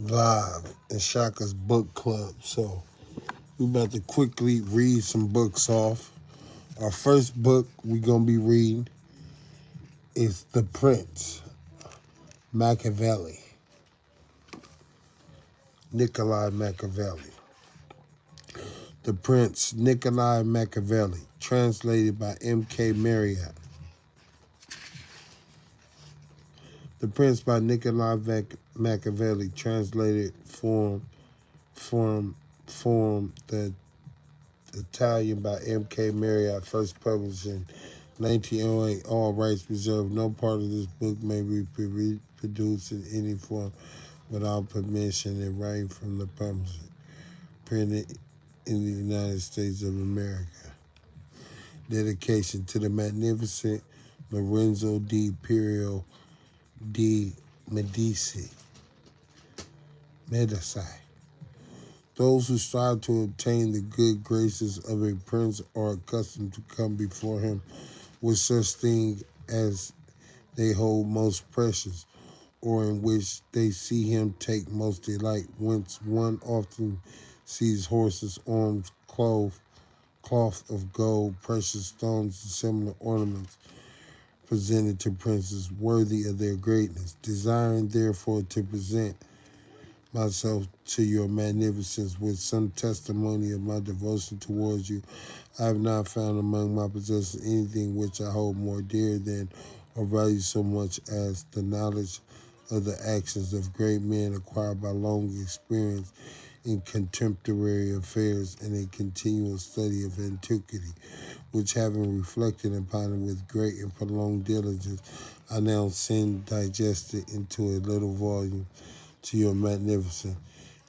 live in Shaka's book club. So we about to quickly read some books off. Our first book we gonna be reading is The Prince, Machiavelli, Niccolo Machiavelli. The Prince, Niccolo Machiavelli, translated by M.K. Marriott. The Prince by Niccolo Machiavelli, translated from the Italian by M.K. Marriott, first published in 1908. All rights reserved. No part of this book may be reproduced in any form without permission and writing from the publisher. Printed in the United States of America. Dedication to the magnificent Lorenzo di Piero di Medici. Those who strive to obtain the good graces of a prince are accustomed to come before him with such things as they hold most precious, or in which they see him take most delight, whence one often sees horses, arms, cloth of gold, precious stones, and similar ornaments presented to princes worthy of their greatness. Desiring therefore to present myself to your magnificence with some testimony of my devotion towards you, I have not found among my possessions anything which I hold more dear than or value so much as the knowledge of the actions of great men acquired by long experience in contemporary affairs and a continual study of antiquity, which having reflected upon it with great and prolonged diligence, I now send digested into a little volume to your magnificence.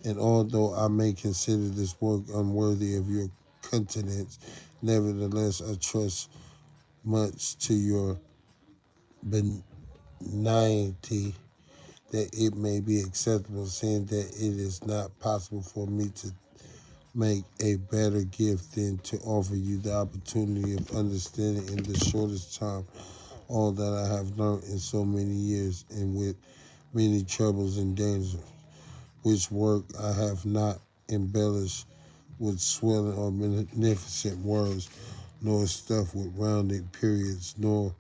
And although I may consider this work unworthy of your countenance, nevertheless I trust much to your benignity that it may be acceptable, seeing that it is not possible for me to make a better gift than to offer you the opportunity of understanding in the shortest time all that I have learned in so many years and with many troubles and dangers, which work I have not embellished with swelling or magnificent words, nor stuffed with rounded periods, nor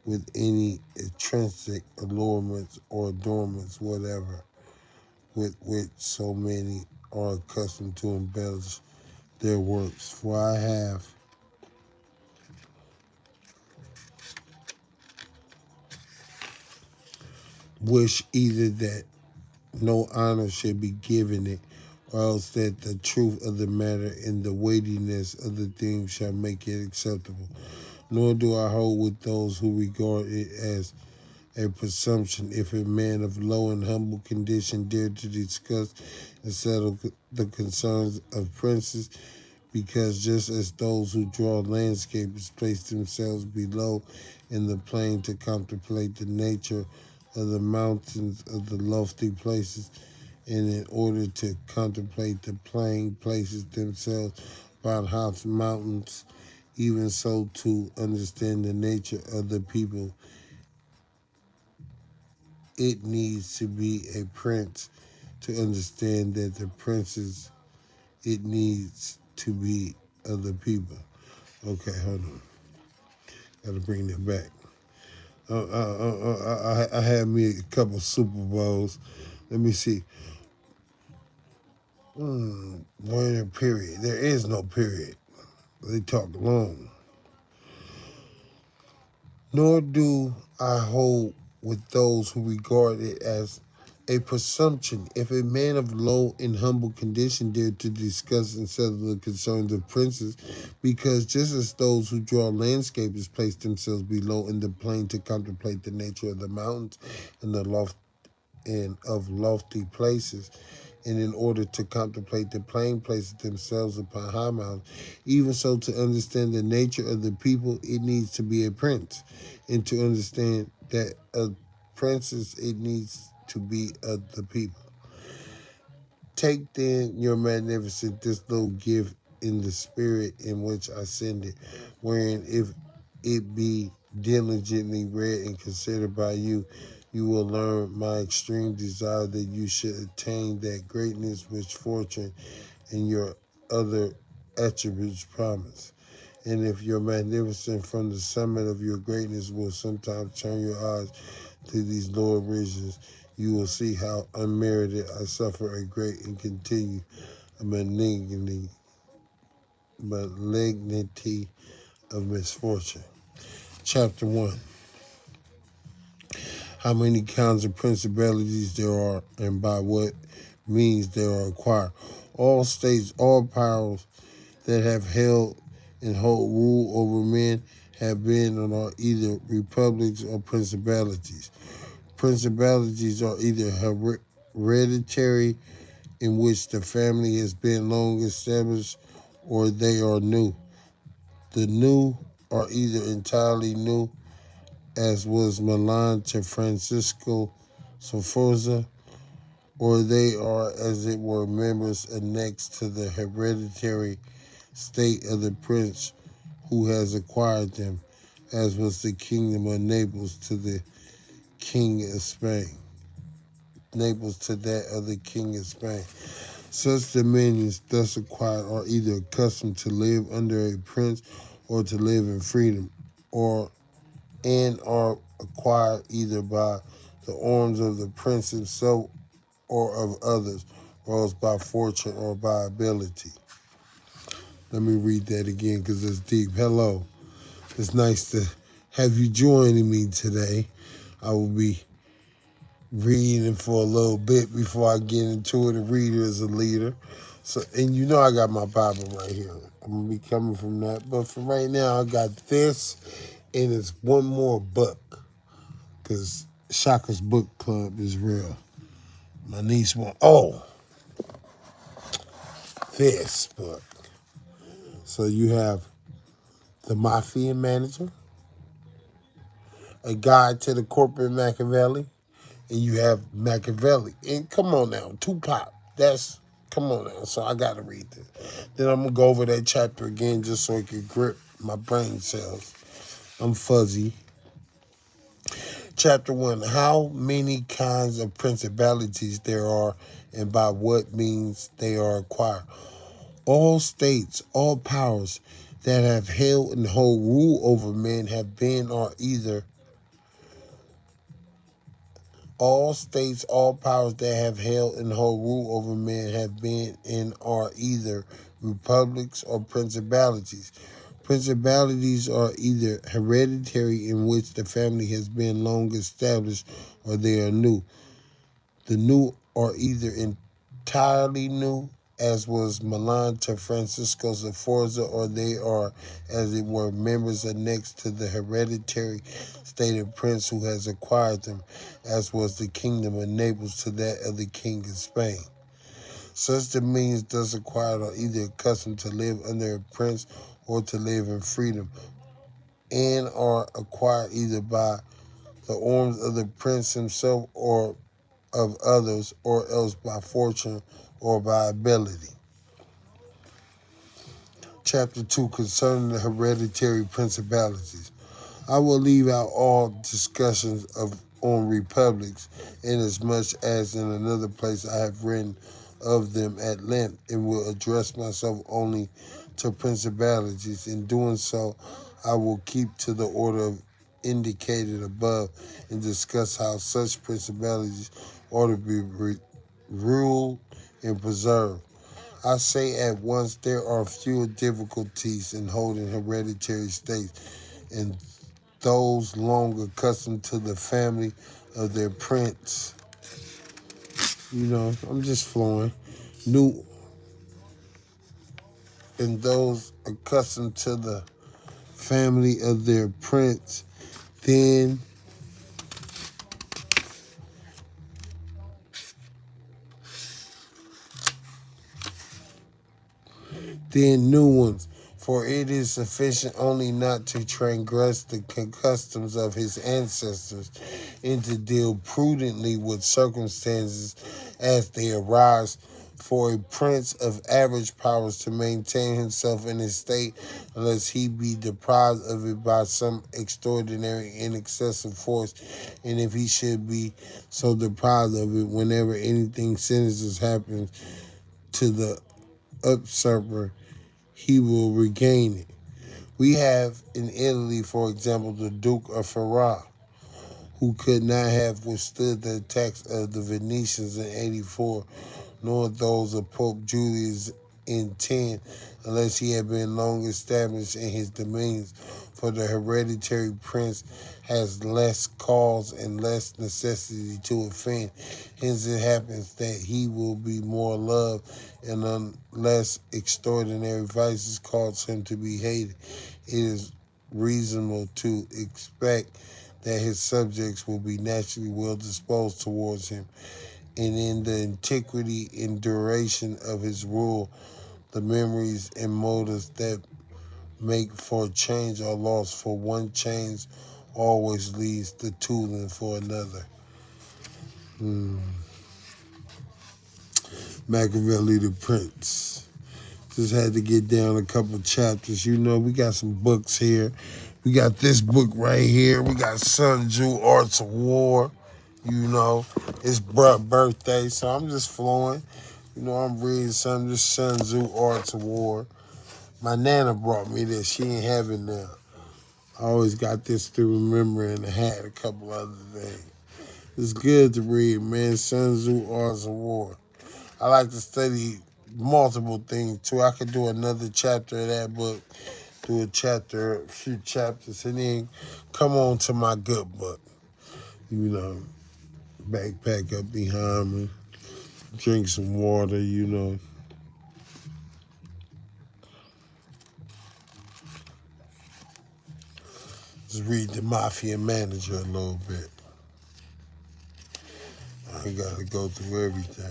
with any intrinsic allurements or adornments whatever, with which so many are accustomed to embellish their works. For I have wished either that no honor should be given it, or else that the truth of the matter and the weightiness of the thing shall make it acceptable. Nor do I hold with those who regard it as a presumption if a man of low and humble condition dare to discuss and settle the concerns of princes, because just as those who draw landscapes place themselves below in the plain to contemplate the nature of the mountains of the lofty places, and in order to contemplate the plain places themselves upon high mountains, even so to understand the nature of the people, it needs to be a prince to understand that the princes, it needs to be of the people. Okay, hold on. Gotta bring that back. I had me a couple Super Bowls. Let me see. Where period? There is no period. They talk long. Nor do I hold with those who regard it as a presumption if a man of low and humble condition dare to discuss and settle the concerns of princes, because just as those who draw landscapes place themselves below in the plain to contemplate the nature of the mountains and the of lofty places, and in order to contemplate the plain places themselves upon high mountains, even so to understand the nature of the people, it needs to be a prince. And to understand that a princess, it needs to be of the people. Take then your magnificent this little gift in the spirit in which I send it, wherein if it be diligently read and considered by you, You will learn my extreme desire that you should attain that greatness which fortune and your other attributes promise. And if your magnificence from the summit of your greatness will sometimes turn your eyes to these lower regions, you will see how unmerited I suffer a great and continue a malignity of misfortune. Chapter 1. How many kinds of principalities there are and by what means they are acquired. All states, all powers that have held and hold rule over men have been and are either republics or principalities. Principalities are either hereditary, in which the family has been long established, or they are new. The new are either entirely new, as was Milan to Francisco Sforza, or they are, as it were, members annexed to the hereditary state of the prince who has acquired them, as was the kingdom of Naples to the king of Spain. Naples to that of the king of Spain. Such dominions thus acquired are either accustomed to live under a prince or to live in freedom, or and are acquired either by the arms of the prince himself or of others, or else by fortune or by ability. Let me read that again because it's deep. Hello. It's nice to have you joining me today. I will be reading for a little bit before I get into it. A reader is a leader. So, and you know I got my Bible right here. I'm going to be coming from that. But for right now, I got this, and it's one more book because Shaka's book club is real. My niece this book. So you have The Mafia Manager, A Guide to the Corporate Machiavelli, and you have Machiavelli. And come on now, Tupac. Come on now. So I got to read this. Then I'm going to go over that chapter again just so it can grip my brain cells. I'm fuzzy. Chapter 1. How many kinds of principalities there are and by what means they are acquired. All states, all powers that have held and hold rule over men have been or either all states, all powers that have held and hold rule over men have been and are either republics or principalities. Principalities are either hereditary, in which the family has been long established, or they are new. The new are either entirely new, as was Milan to Francisco Sforza, or they are, as it were, members annexed to the hereditary state of prince who has acquired them, as was the kingdom of Naples to that of the king of Spain. Such dominions thus acquired are either accustomed to live under a prince or to live in freedom, and are acquired either by the arms of the prince himself or of others, or else by fortune or by ability. Chapter 2, concerning the hereditary principalities. I will leave out all discussions on republics, inasmuch as in another place I have written of them at length, and will address myself only to principalities. In doing so, I will keep to the order indicated above and discuss how such principalities ought to be ruled and preserved. I say at once there are fewer difficulties in holding hereditary states, and those long accustomed to the family of their prince. I'm just flowing. New and those accustomed to the family of their prince, then new ones. For it is sufficient only not to transgress the customs of his ancestors, and to deal prudently with circumstances as they arise, for a prince of average powers to maintain himself in his state unless he be deprived of it by some extraordinary and excessive force, and if he should be so deprived of it whenever anything sinister happens to the usurper, he will regain it. We have in Italy, for example, the Duke of Ferrara, who could not have withstood the attacks of the Venetians in 84, nor those of Pope Julius in 10, unless he had been long established in his dominions. For the hereditary prince has less cause and less necessity to offend. Hence it happens that he will be more loved, and unless extraordinary vices cause him to be hated, it is reasonable to expect that his subjects will be naturally well disposed towards him, and in the antiquity and duration of his rule, the memories and motives that make for change are lost, for one change always leads the tooling for another. Machiavelli the Prince. Just had to get down a couple chapters. You know, we got some books here. We got this book right here. We got Sun Tzu, Arts of War. You know, it's bruh birthday, so I'm just flowing. You know, I'm reading some of this Sun Tzu, Arts of War. My Nana brought me this. She ain't have it now. I always got this to remember, and I had a couple other things. It's good to read, man. Sun Tzu, Arts of War. I like to study multiple things, too. I could do another chapter of that book, do a few chapters, and then come on to my good book. You know, backpack up behind me, drink some water, you know. Just read the Mafia Manager a little bit. I ain't got to go through everything.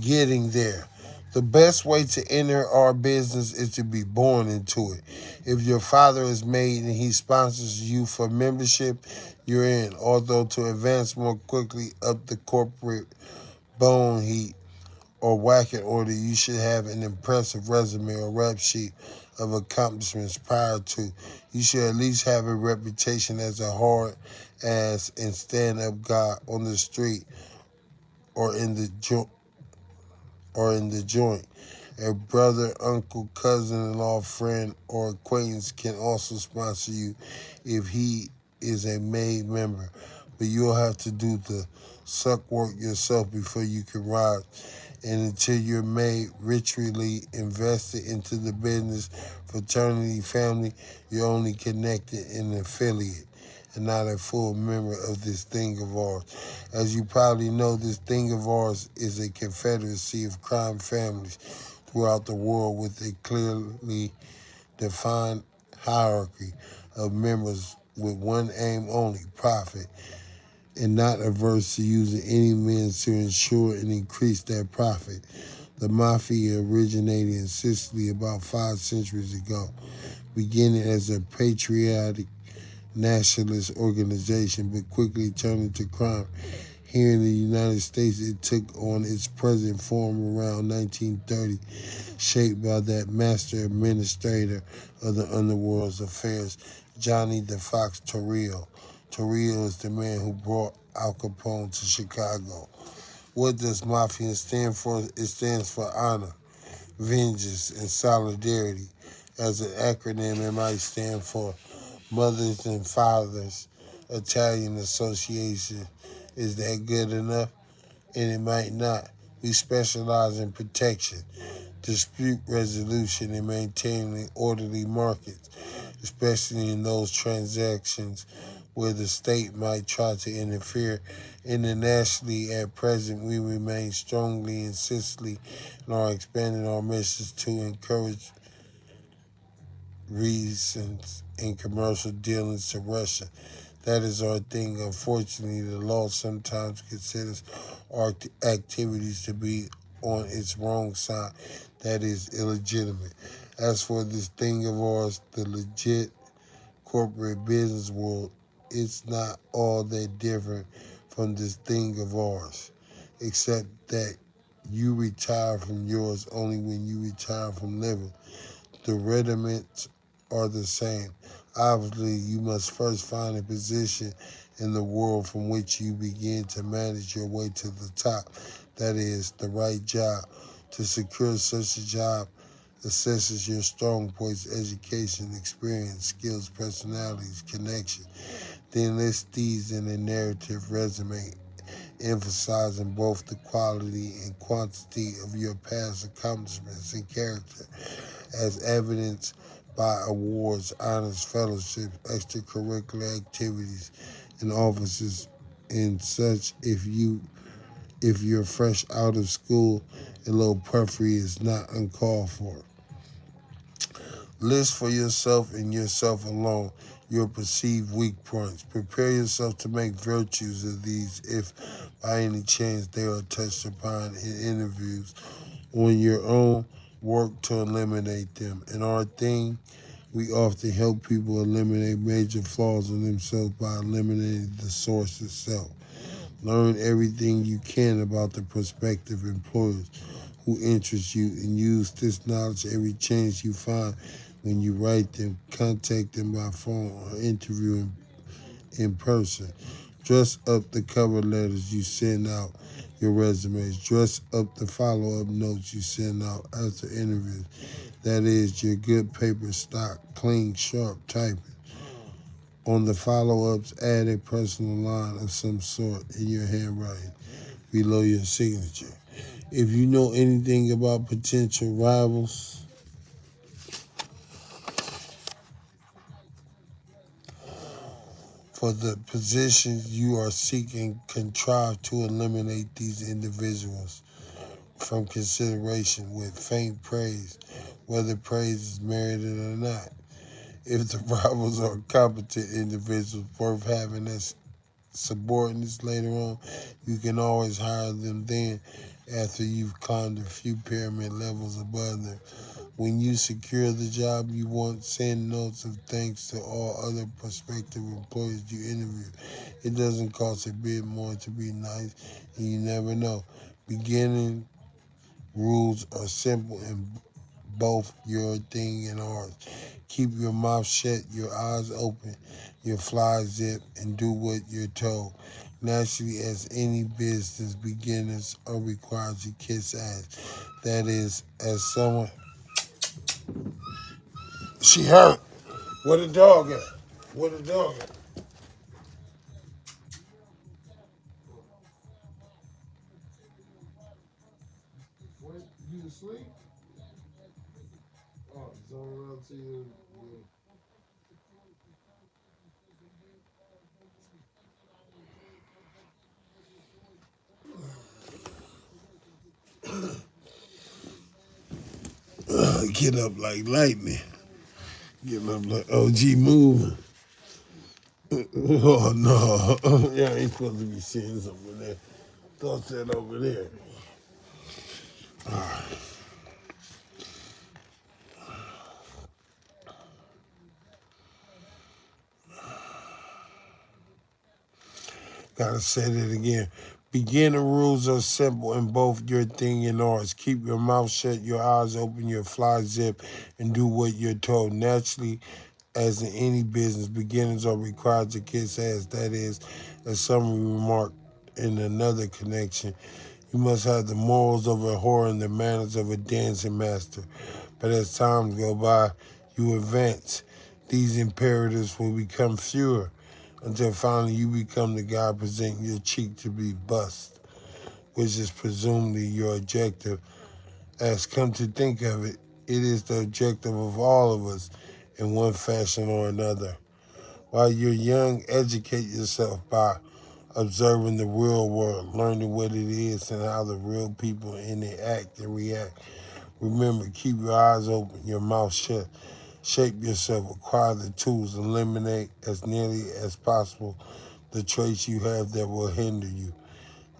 Getting there. The best way to enter our business is to be born into it. If your father is made and he sponsors you for membership, you're in. Although to advance more quickly up the corporate bone heat or whack it order, you should have an impressive resume or rap sheet of accomplishments prior to. You should at least have a reputation as a hard ass and stand up guy on the street or in the joint. A brother, uncle, cousin-in-law, friend, or acquaintance can also sponsor you if he is a made member, but you'll have to do the suck work yourself before you can rise. And until you're made ritually invested into the business fraternity family, you're only connected in an affiliate and not a full member of this thing of ours. As you probably know, this thing of ours is a confederacy of crime families throughout the world with a clearly defined hierarchy of members with one aim only, profit, and not averse to using any means to ensure and increase that profit. The mafia originated in Sicily about 5 centuries ago, beginning as a patriotic nationalist organization, but quickly turned into crime. Here in the United States, it took on its present form around 1930, shaped by that master administrator of the underworld's affairs, Johnny the Fox Torrio. Torrio is the man who brought Al Capone to Chicago. What does Mafia stand for? It stands for honor, vengeance, and solidarity. As an acronym, it might stand for Mothers and Fathers Italian Association. Is that good enough? And it might not. We specialize in protection, dispute resolution, and maintaining orderly markets, especially in those transactions where the state might try to interfere. Internationally, at present, we remain strongly in Sicily and are expanding our message to encourage reasons in commercial dealings to Russia. That is our thing. Unfortunately, the law sometimes considers our activities to be on its wrong side that is illegitimate. As for this thing of ours, the legit corporate business world, it's not all that different from this thing of ours, except that you retire from yours only when you retire from living. The rudiments are the same. Obviously, you must first find a position in the world from which you begin to manage your way to the top. That is, the right job. To secure such a job assesses your strong points, education, experience, skills, personalities, connection. Then list these in a narrative resume, emphasizing both the quality and quantity of your past accomplishments and character, as evidenced by awards, honors, fellowships, extracurricular activities, and offices and such. If you're fresh out of school, a little puffery is not uncalled for. List for yourself and yourself alone your perceived weak points. Prepare yourself to make virtues of these if by any chance they are touched upon in interviews. On your own, work to eliminate them. In our thing, we often help people eliminate major flaws in themselves by eliminating the source itself. Learn everything you can about the prospective employers who interest you and use this knowledge every chance you find when you write them, contact them by phone, or interview them in person. Dress up the cover letters you send out, your resumes. Dress up the follow-up notes you send out after interviews. That is, your good paper stock, clean, sharp typing. On the follow-ups, add a personal line of some sort in your handwriting below your signature. If you know anything about potential rivals for the positions you are seeking, contrive to eliminate these individuals from consideration with faint praise, whether praise is merited or not. If the rivals are competent individuals worth having as subordinates later on, you can always hire them then after you've climbed a few pyramid levels above them. When you secure the job you want, send notes of thanks to all other prospective employers you interview. It doesn't cost a bit more to be nice, and you never know. Beginning rules are simple in both your thing and ours. Keep your mouth shut, your eyes open, your fly zip, and do what you're told. Naturally, as any business, beginners are required to kiss ass. That is, as someone. She hurt. Where the dog at? Where the dog at? What? You asleep? Oh, zone out to you. Get up like lightning. Get up like OG moving. Oh no. Yeah, ain't supposed to be seeing something there. Thought that over there. Gotta say that again. Beginner rules are simple in both your thing and ours. Keep your mouth shut, your eyes open, your fly zip, and do what you're told. Naturally, as in any business, beginners are required to kiss ass. That is, as summary remark in another connection, you must have the morals of a whore and the manners of a dancing master. But as time go by, you advance. These imperatives will become fewer until finally you become the guy presenting your cheek to be bust, which is presumably your objective. As come to think of it, it is the objective of all of us in one fashion or another. While you're young, educate yourself by observing the real world, learning what it is and how the real people in it act and react. Remember, keep your eyes open, your mouth shut. Shape yourself, acquire the tools, eliminate as nearly as possible the traits you have that will hinder you.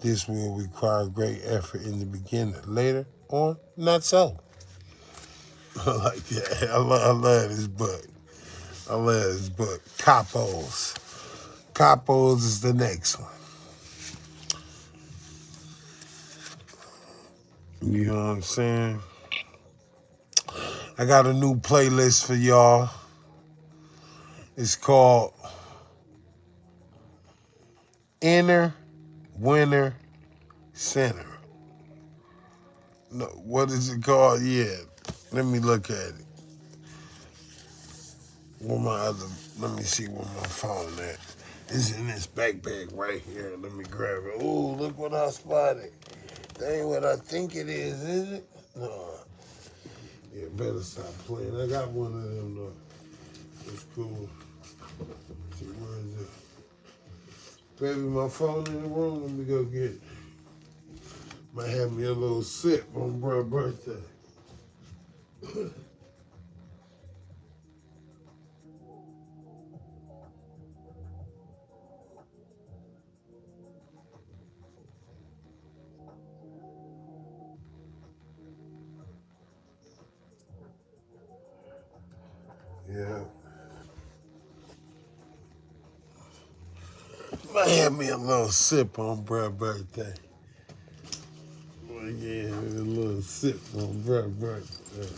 This will require great effort in the beginning. Later on, not so. I like that. I love this book. I love this book. Capos. Capos is the next one. You know what I'm saying? I got a new playlist for y'all. It's called Inner Winner Center. No, what is it called? Yeah, let me look at it. Let me see where my phone at. It's in this backpack right here. Let me grab it. Ooh, look what I spotted. That ain't what I think it is it? No. Yeah, better stop playing. I got one of them though. It's cool. Let's see, where is it? Baby, my phone in the room. Let me go get it. Might have me a little sip on bruh's birthday. Yeah. Might have me a little sip on bruh's birthday. Well, yeah, a little sip on bruh's birthday.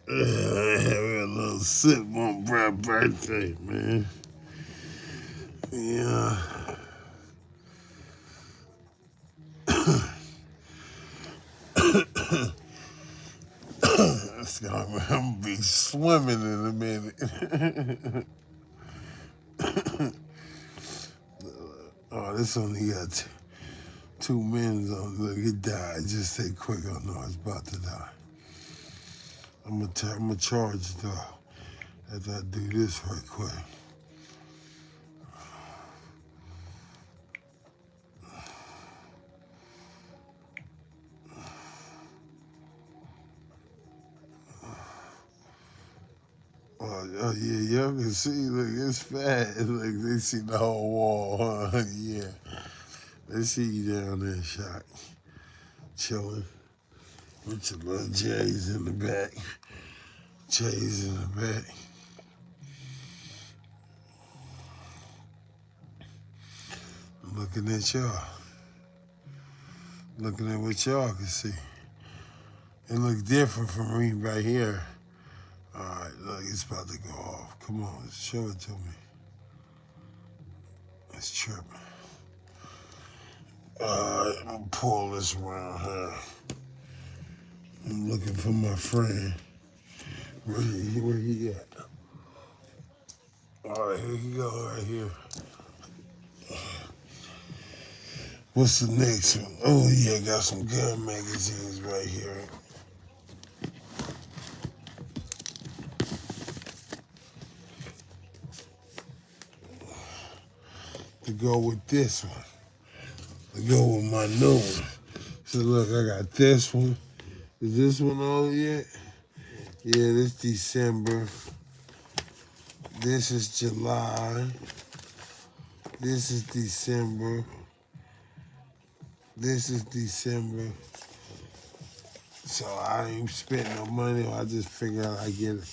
Yeah, have a little sip on bruh's birthday, man. Yeah. I'm gonna be swimming in a minute. Oh, this only got 2 minutes on. Look, it died. Just say quick. Oh no, it's about to die. I'm gonna charge it though. After I do this right quick. Oh yeah, y'all can see. Look, it's fat. Look, they see the whole wall, huh? Yeah. They see you down there, Shak. Chilling. With your little J's in the back. J's in the back. I'm looking at y'all. Looking at what y'all can see. It looks different from me right here. All right, look, it's about to go off. Come on, show it to me. It's tripping. All right, I'm gonna pull this around here. I'm looking for my friend. Where he at? All right, here you go, right here. What's the next one? Oh yeah, got some gun magazines right here. To go with this one. To go with my new one. So look, I got this one. Is this one on yet? Yeah, this December. This is July. This is December. This is December. So I ain't spent no money. I just figured I'd get a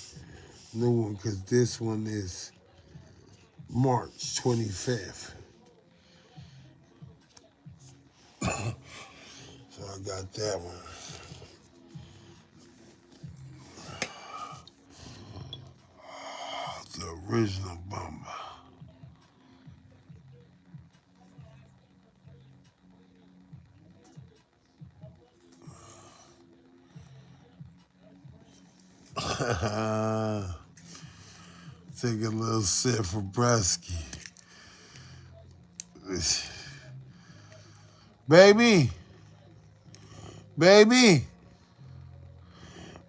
new one because this one is March 25th. So I got that one. The original Bumba. Take a little sip for Brusky. Baby. Baby.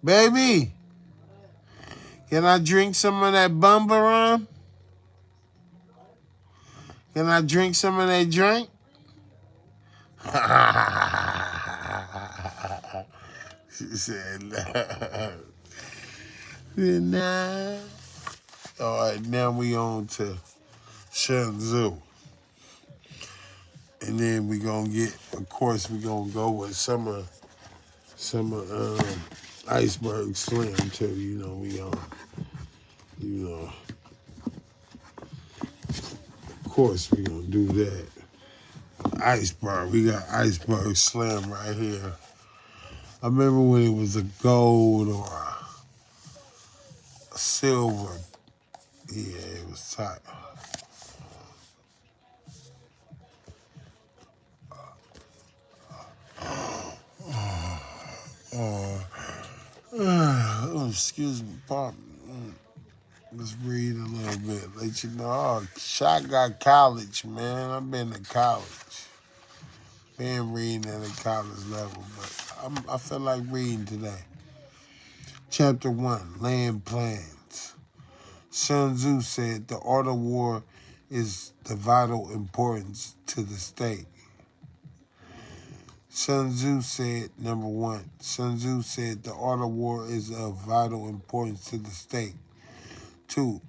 Baby. Can I drink some of that Bumba rum? Can I drink some of that drink? She said, no. Nah. All right, now we on to Shenzhou. And then we gonna get, of course, we gonna go with some Iceberg Slim too. You know, we gonna, you know, of course, we gonna do that. Iceberg, we got Iceberg Slim right here. I remember when it was a gold or a silver. Yeah, it was tight. Excuse me, Pop. Let's read a little bit. Let you know. Oh, Shot got college, man. I've been to college. Been reading at a college level, but I feel like reading today. Chapter 1, Land Plans. Sun Tzu said the art of war is the vital importance to the state. Sun Tzu said, number 1, Sun Tzu said the art of war is of vital importance to the state. 2,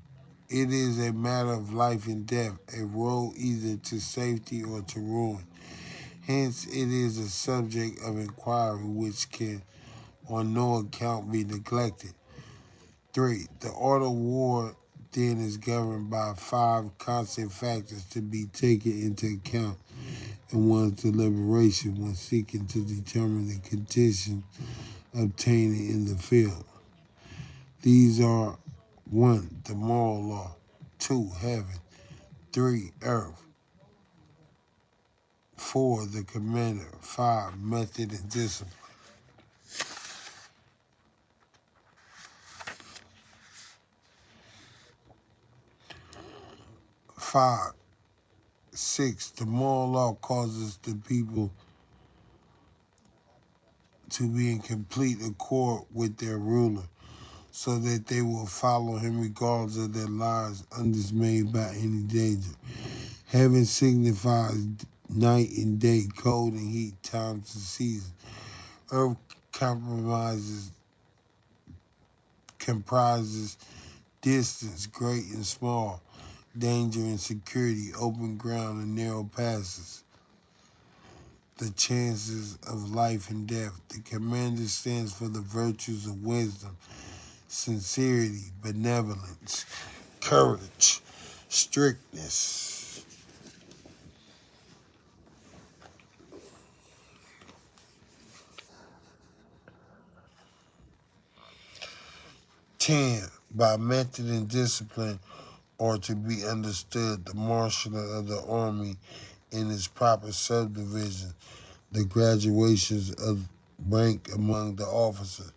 it is a matter of life and death, a road either to safety or to ruin. Hence, it is a subject of inquiry which can on no account be neglected. 3, the art of war then is governed by 5 constant factors to be taken into account in one's deliberation when seeking to determine the conditions obtaining in the field. These are 1, the moral law, 2, heaven, 3, earth, 4, the commander, 5, method and discipline. 5, 6, the moral law causes the people to be in complete accord with their ruler, so that they will follow him regardless of their lives undismayed by any danger. Heaven signifies night and day, cold and heat, times and seasons. Earth comprises distance, great and small, danger and security, open ground and narrow passes, the chances of life and death. The commander stands for the virtues of wisdom, sincerity, benevolence, courage, strictness. 10, by method and discipline are to be understood the marshalling of the army in its proper subdivision, the graduations of rank among the officers,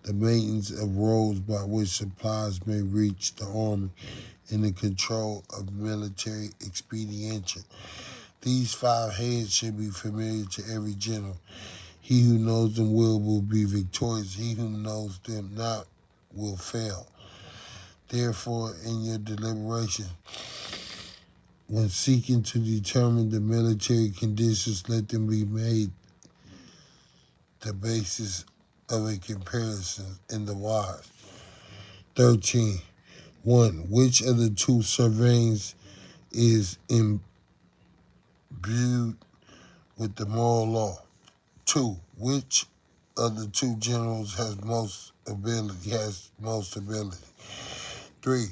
the maintenance of roads by which supplies may reach the army, and the control of military expedienture. These 5 heads should be familiar to every general. He who knows them will be victorious. He who knows them not will fail. Therefore, in your deliberation, when seeking to determine the military conditions, let them be made the basis of a comparison in the wise. 13. 1. Which of the 2 surveillance is imbued with the moral law? 2. Which of the 2 generals has most ability? 3.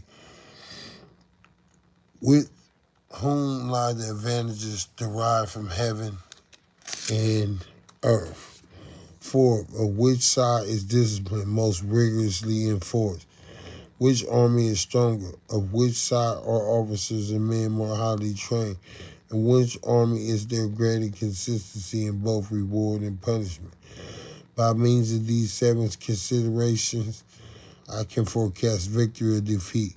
With whom lie the advantages derived from heaven and earth? 4. Of which side is discipline most rigorously enforced? Which army is stronger? Of which side are officers and men more highly trained? And which army is there greater consistency in both reward and punishment? By means of these 7 considerations, I can forecast victory or defeat.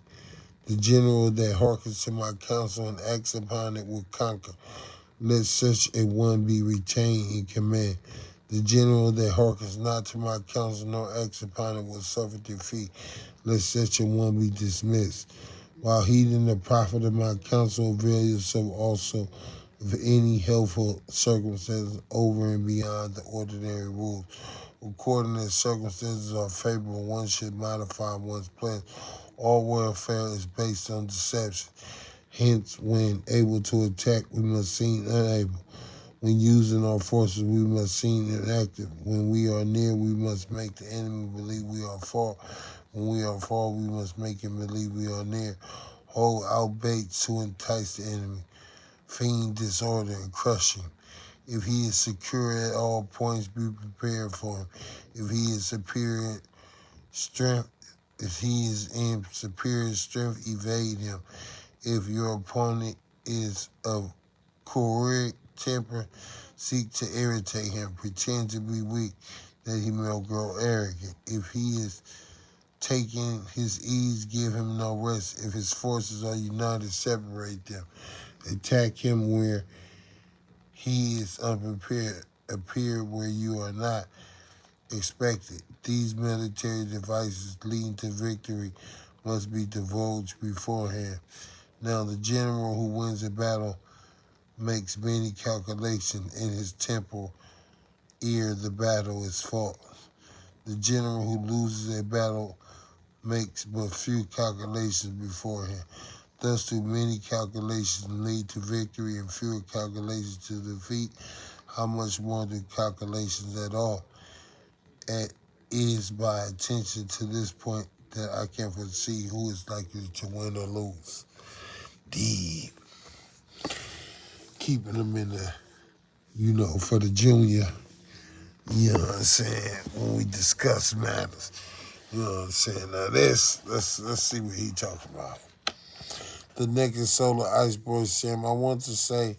The general that hearkens to my counsel and acts upon it will conquer. Let such a one be retained in command. The general that hearkens not to my counsel nor acts upon it will suffer defeat. Let such a one be dismissed. While heeding the profit of my counsel, avail yourself also of any helpful circumstances over and beyond the ordinary rules. According as circumstances are favorable, one should modify one's plans. All warfare is based on deception. Hence, when able to attack, we must seem unable. When using our forces, we must seem inactive. When we are near, we must make the enemy believe we are far. When we are far, we must make him believe we are near. Hold out baits to entice the enemy. Feign disorder and crush him. If he is secure at all points, be prepared for him. If he is superior strength, if he is in superior strength, evade him. If your opponent is of choleric temper, seek to irritate him. Pretend to be weak, that he may grow arrogant. If he is taking his ease, give him no rest. If his forces are united, separate them. Attack him where he is unprepared. Appear where you are not expected. These military devices leading to victory must be divulged beforehand. Now, the general who wins a battle makes many calculations. In his temporal ear, the battle is fought. The general who loses a battle makes but few calculations beforehand. Thus do many calculations lead to victory and fewer calculations to defeat. How much more do calculations at all? It is by attention to this point that I can foresee who is likely to win or lose. Deep. Keeping them in the, for the junior, you know what I'm saying, when we discuss matters. You know what I'm saying? Now let's see what he talking about. The Naked Solar Iceberg Sam. I want to say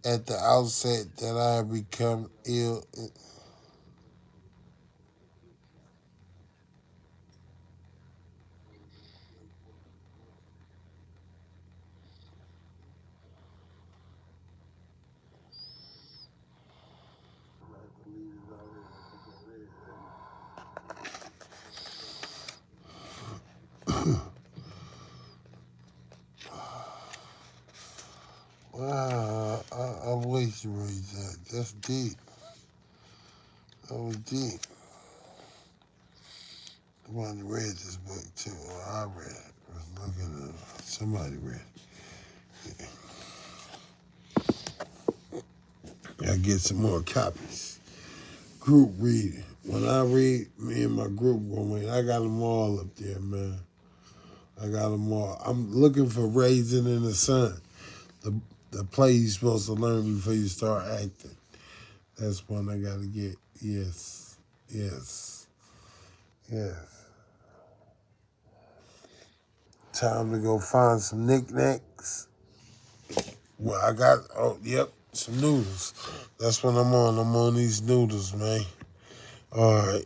at the outset that I have become ill. Wow, I wish you read that. That's deep. That was deep. Somebody read this book too, or I read it. I was looking at it. Somebody read it. I get some more copies. Group reading. When I read, me and my group gonna read. I got them all up there, man. I got them all. I'm looking for Raising in the Sun. The play you're supposed to learn before you start acting. That's one I gotta get. Yes. Yes. Yes. Time to go find some knickknacks. Well, I got, some noodles. That's what I'm on. I'm on these noodles, man. All right.